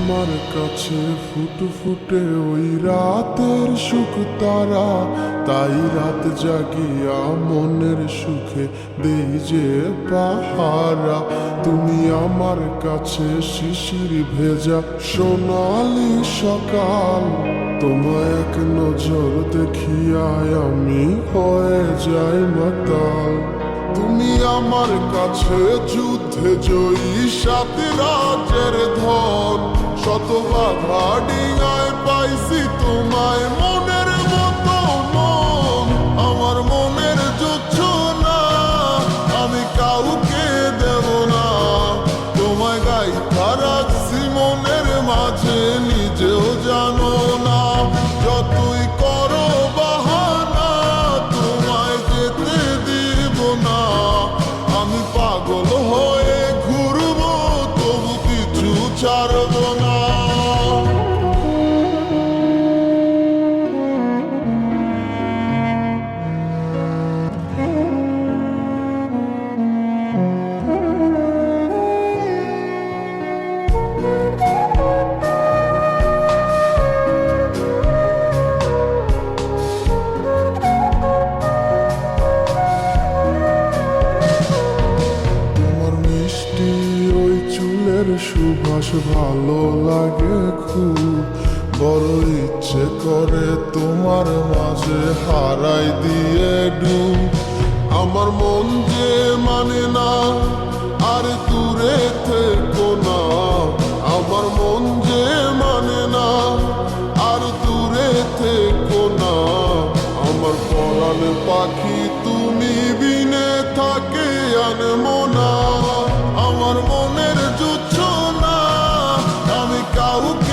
আমার কাছে ফুটফুটে ওই রাতের সুখ তারা, তাই রাত জাগিয়া মনের সুখে দেই যে পাহারা। তুমি আমার কাছে শিশির ভেজা সোনালি সকাল, তোমায় এক নজর দেখিয়ায় আমি হয়ে যাই মাতাল। তুমি আমার কাছে যুদ্ধে জয়ী সাত রাজের ধন, শত বাধা ডিঙায় পাইছি তোমায় মনের মতো মন। আমার মনের যুদ্ধ না আমি কাউকে দেব না, তোমায় গাইথা রাখছি মনের মাঝে নিজেও জানো না। যতই করো বাহানা তোমায় যেতে দিব না, আমি পাগল হয়ে ঘুরবো তবু কিছু ছাড়ব না। সুবাস ভালো লাগে খুব, বড় ইচ্ছে করে তোমার মাঝে হারাই দিয়ে ডুব। আমার মন যে মানে না আর দূরে থেকো না, আমার মন যে মানে না আর দূরে থেকো না। আমার পরাণ পাখি তুমি বিনে থাকে আনমো না, আমার মনের যুদ্ধ না আমি কাউকে